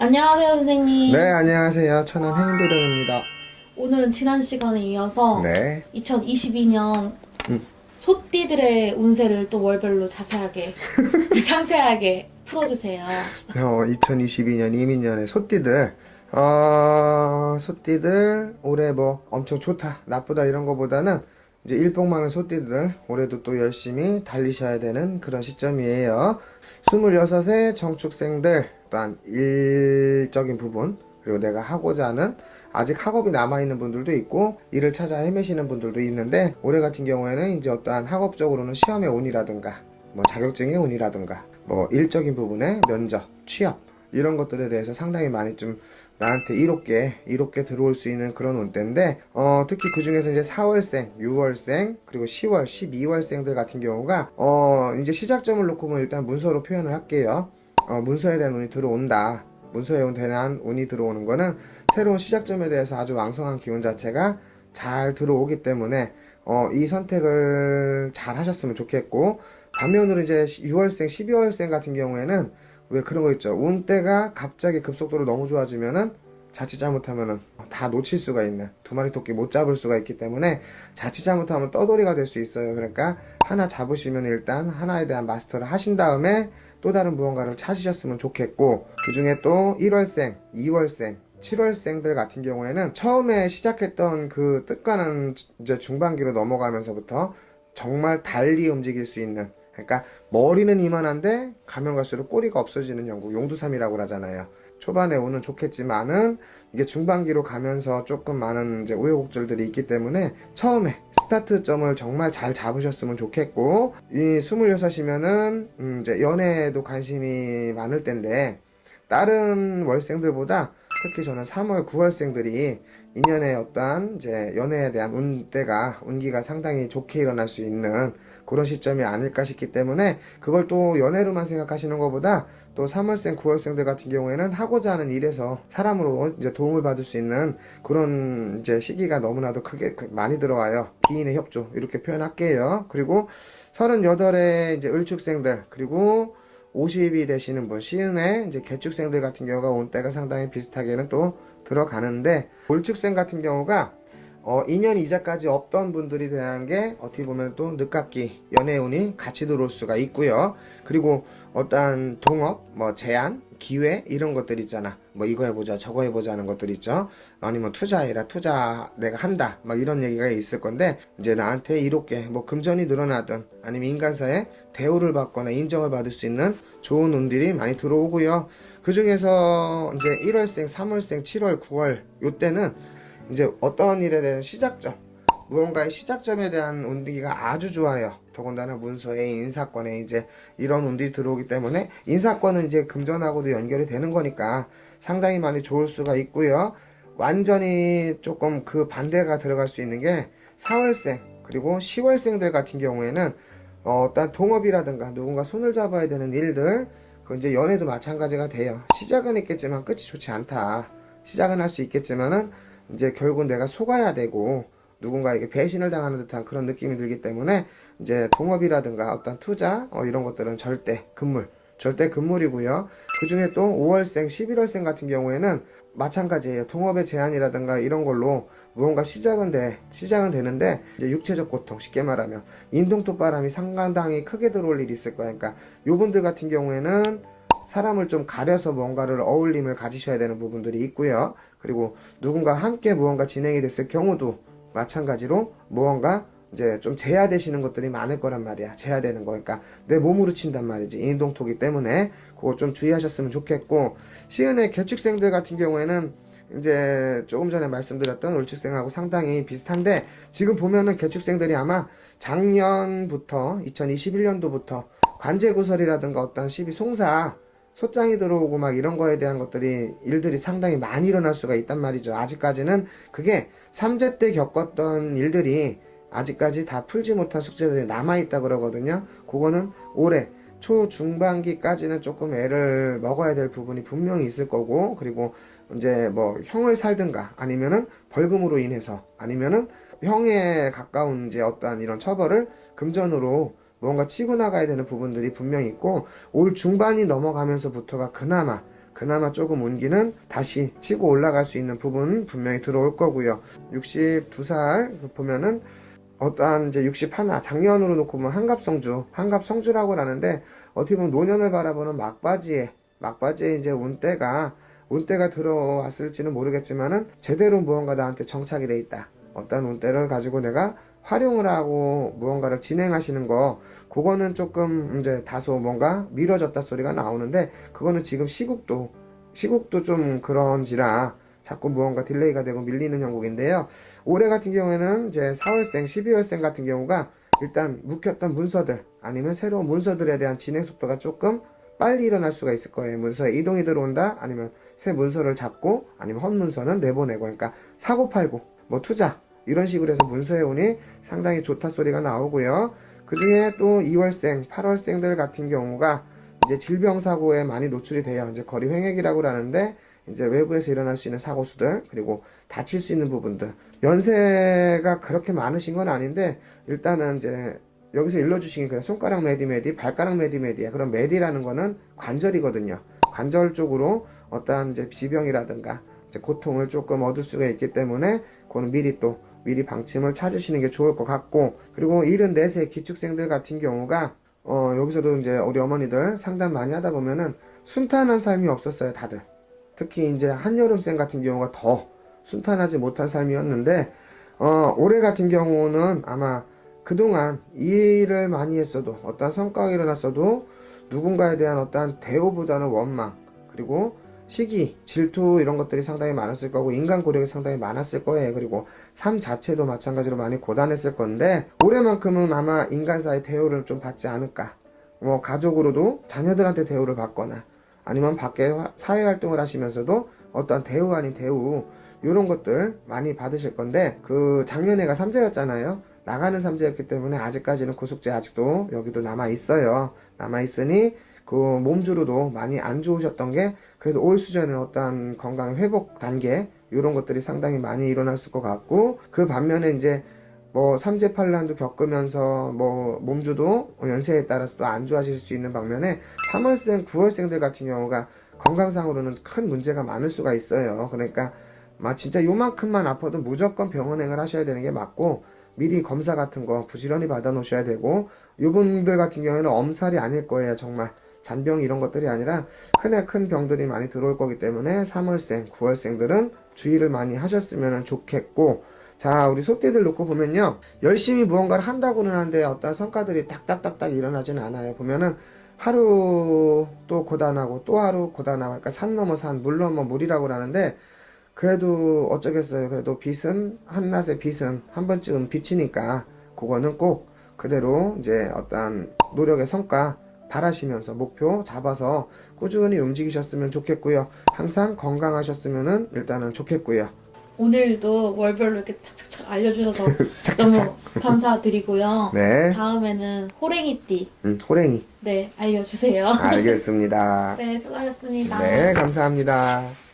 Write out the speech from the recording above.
안녕하세요, 네, 선생님. 안녕하세요. 저는 행인도령입니다. 오늘은 지난 시간에 이어서 네. 2022년 음, 소띠들의 운세를 또 월별로 자세하게, 상세하게 풀어주세요. 2022년 이민년의 소띠들. 소띠들, 올해 뭐 엄청 좋다, 나쁘다 이런 거보다는 이제 일복 많은 소띠들, 올해도 또 열심히 달리셔야 되는 그런 시점이에요. 26의 정축생들, 또한 일적인 부분, 그리고 내가 하고자 하는 아직 학업이 남아있는 분들도 있고 일을 찾아 헤매시는 분들도 있는데, 올해 같은 경우에는 이제 어떠한 학업적으로는 시험의 운이라든가 뭐 자격증의 운이라든가 뭐 일적인 부분의 면접, 취업 이런 것들에 대해서 상당히 많이 좀 나한테 이롭게 들어올 수 있는 그런 운대인데, 특히 그 중에서 이제 4월생, 6월생, 그리고 10월, 12월생들 같은 경우가 이제 시작점을 놓고 보면 일단 문서로 표현을 할게요. 문서에 대한 운이 들어온다. 문서에 대한 운이 들어오는 거는 새로운 시작점에 대해서 아주 왕성한 기운 자체가 잘 들어오기 때문에 이 선택을 잘 하셨으면 좋겠고, 반면으로 이제 6월생, 12월생 같은 경우에는 왜 그런 거 있죠. 운대가 갑자기 급속도로 너무 좋아지면은 자칫 잘못하면은 다 놓칠 수가 있는, 두 마리 토끼 못 잡을 수가 있기 때문에 자칫 잘못하면 떠돌이가 될 수 있어요. 그러니까 하나 잡으시면 일단 하나에 대한 마스터를 하신 다음에 또 다른 무언가를 찾으셨으면 좋겠고, 그 중에 또 1월생, 2월생, 7월생들 같은 경우에는 처음에 시작했던 그 뜻과는 이제 중반기로 넘어가면서부터 정말 달리 움직일 수 있는, 그러니까 머리는 이만한데 가면 갈수록 꼬리가 없어지는 형국, 용두삼이라고 하잖아요. 초반에 운은 좋겠지만은 이게 중반기로 가면서 조금 많은 이제 우여곡절들이 있기 때문에 처음에 스타트점을 정말 잘 잡으셨으면 좋겠고, 이 26이면은 이제 연애에도 관심이 많을 텐데, 다른 월생들보다 특히 저는 3월, 9월생들이 인연의 어떠한 이제 연애에 대한 운기가 상당히 좋게 일어날 수 있는 그런 시점이 아닐까 싶기 때문에, 그걸 또 연애로만 생각하시는 것보다 또 3월생, 9월생들 같은 경우에는 하고자 하는 일에서 사람으로 이제 도움을 받을 수 있는 그런 이제 시기가 너무나도 크게 많이 들어와요. 기인의 협조 이렇게 표현할게요. 그리고 38의 이제 을축생들, 그리고 50이 되시는 분, 시은의 이제 개축생들 같은 경우가 온 때가 상당히 비슷하게는 또 들어가는데, 을축생 같은 경우가 2년 이자까지 없던 분들이 대한 게 어떻게 보면 또 늦깎이 연애운이 같이 들어올 수가 있고요. 그리고 어떠한 동업, 뭐 제안, 기회 이런 것들 있잖아. 뭐 이거 해보자, 저거 해보자 하는 것들 있죠. 아니면 투자해라, 투자 내가 한다, 막 이런 얘기가 있을 건데, 이제 나한테 이롭게 뭐 금전이 늘어나든 아니면 인간사에 대우를 받거나 인정을 받을 수 있는 좋은 운들이 많이 들어오고요. 그 중에서 이제 1월생, 3월생, 7월, 9월 요때는 이제 어떤 일에 대한 시작점, 무언가의 시작점에 대한 운기가 아주 좋아요. 더군다나 문서에 인사권에 이제 이런 운들이 들어오기 때문에, 인사권은 이제 금전하고도 연결이 되는 거니까 상당히 많이 좋을 수가 있고요. 완전히 조금 그 반대가 들어갈 수 있는 게 4월생 그리고 10월생들 같은 경우에는 어떤 동업이라든가 누군가 손을 잡아야 되는 일들, 그 이제 연애도 마찬가지가 돼요. 시작은 있겠지만 끝이 좋지 않다. 시작은 할 수 있겠지만은 이제 결국은 내가 속아야 되고 누군가에게 배신을 당하는 듯한 그런 느낌이 들기 때문에, 이제 동업이라든가 어떤 투자 이런 것들은 절대 금물이고요. 그 중에 또 5월생, 11월생 같은 경우에는 마찬가지예요. 동업의 제한이라든가 이런 걸로 무언가 시작은 되는데 이제 육체적 고통, 쉽게 말하면 인동토 바람이 상당히 크게 들어올 일이 있을 거예요. 그러니까 요분들 같은 경우에는 사람을 좀 가려서 뭔가를 어울림을 가지셔야 되는 부분들이 있고요. 그리고 누군가 함께 무언가 진행이 됐을 경우도 마찬가지로 무언가 이제 좀 제야되시는 것들이 많을 거란 말이야. 제야되는 거. 그러니까 내 몸으로 친단 말이지. 인동토기 때문에 그거 좀 주의하셨으면 좋겠고, 시은의 개축생들 같은 경우에는 이제 조금 전에 말씀드렸던 을축생하고 상당히 비슷한데, 지금 보면은 개축생들이 아마 작년부터 2021년도부터 관제구설이라든가 어떤 시비 송사 소장이 들어오고 막 이런 거에 대한 일들이 상당히 많이 일어날 수가 있단 말이죠. 아직까지는 그게 3제 때 겪었던 일들이 아직까지 다 풀지 못한 숙제들이 남아있다 그러거든요. 그거는 올해 초중반기까지는 조금 애를 먹어야 될 부분이 분명히 있을 거고, 그리고 이제 뭐 형을 살든가 아니면은 벌금으로 인해서 아니면은 형에 가까운 이제 어떠한 이런 처벌을 금전으로 뭔가 치고 나가야 되는 부분들이 분명히 있고, 올 중반이 넘어가면서부터가 그나마 조금 운기는 다시 치고 올라갈 수 있는 부분 분명히 들어올 거고요. 62살 보면은 어떠한 이제 61, 작년으로 놓고 보면 한갑성주라고 하는데 어떻게 보면 노년을 바라보는 막바지에 이제 운때가 들어왔을지는 모르겠지만은 제대로 무언가 나한테 정착이 돼 있다. 어떤 운때를 가지고 내가 활용을 하고 무언가를 진행하시는 거, 그거는 조금 이제 다소 뭔가 미뤄졌다 소리가 나오는데, 그거는 지금 시국도 좀 그런지라 자꾸 무언가 딜레이가 되고 밀리는 형국인데요. 올해 같은 경우에는 이제 4월생, 12월생 같은 경우가 일단 묵혔던 문서들 아니면 새로운 문서들에 대한 진행 속도가 조금 빨리 일어날 수가 있을 거예요. 문서에 이동이 들어온다, 아니면 새 문서를 잡고, 아니면 헛 문서는 내보내고, 그러니까 사고팔고 뭐 투자 이런 식으로 해서 문서의 운이 상당히 좋다 소리가 나오고요. 그 중에 또 2월생, 8월생들 같은 경우가 이제 질병사고에 많이 노출이 돼요. 이제 거리 횡액이라고 하는데, 이제 외부에서 일어날 수 있는 사고수들, 그리고 다칠 수 있는 부분들. 연세가 그렇게 많으신 건 아닌데, 일단은 이제 여기서 일러주신 게 그냥 손가락 메디, 발가락 메디야. 그럼 메디라는 거는 관절이거든요. 관절 쪽으로 어떠한 이제 지병이라든가 이제 고통을 조금 얻을 수가 있기 때문에, 그거는 미리 방침을 찾으시는 게 좋을 것 같고, 그리고 74세 기축생들 같은 경우가 여기서도 이제 우리 어머니들 상담 많이 하다 보면은 순탄한 삶이 없었어요, 다들. 특히 이제 한여름생 같은 경우가 더 순탄하지 못한 삶이었는데, 올해 같은 경우는 아마 그동안 일을 많이 했어도, 어떤 성과가 일어났어도 누군가에 대한 어떠한 대우보다는 원망, 그리고 시기, 질투 이런 것들이 상당히 많았을 거고, 인간 고력이 상당히 많았을 거예요. 그리고 삶 자체도 마찬가지로 많이 고단했을 건데, 올해만큼은 아마 인간사의 대우를 좀 받지 않을까. 뭐 가족으로도 자녀들한테 대우를 받거나, 아니면 밖에 사회활동을 하시면서도 어떤 대우 아닌 대우 이런 것들 많이 받으실 건데, 그 작년에가 삼재였잖아요. 나가는 삼재였기 때문에 아직까지는 고숙제 아직도 여기도 남아있어요. 남아있으니 그 몸주로도 많이 안 좋으셨던 게, 그래도 올 수전에 어떤 건강 회복 단계 이런 것들이 상당히 많이 일어났을 것 같고, 그 반면에 이제 뭐 삼재팔란도 겪으면서 뭐 몸주도 연세에 따라서 또 안 좋아질 수 있는 반면에 3월생, 9월생들 같은 경우가 건강상으로는 큰 문제가 많을 수가 있어요. 그러니까 진짜 요만큼만 아파도 무조건 병원행을 하셔야 되는 게 맞고, 미리 검사 같은 거 부지런히 받아 놓으셔야 되고, 이분들 같은 경우에는 엄살이 아닐 거예요. 정말 잔병 이런 것들이 아니라 큰 병들이 많이 들어올 거기 때문에 3월생, 9월생들은 주의를 많이 하셨으면 좋겠고, 자, 우리 소띠들 놓고 보면요, 열심히 무언가를 한다고는 하는데 어떤 성과들이 딱딱딱딱 일어나지는 않아요. 보면은 하루 또 고단하고 또 하루 고단하고, 그러니까 산 넘어 산, 물 넘어 물이라고 하는데, 그래도 어쩌겠어요. 그래도 빛은, 한낮의 빛은 한 번쯤은 비치니까 그거는 꼭 그대로 이제 어떠한 노력의 성과 바라시면서 목표 잡아서 꾸준히 움직이셨으면 좋겠고요. 항상 건강하셨으면 일단은 좋겠고요. 오늘도 월별로 이렇게 탁탁탁 알려주셔서 너무 감사드리고요. 네. 다음에는 호랭이띠 호랭이. 네 알려주세요. 알겠습니다. 네 수고하셨습니다. 네, 감사합니다.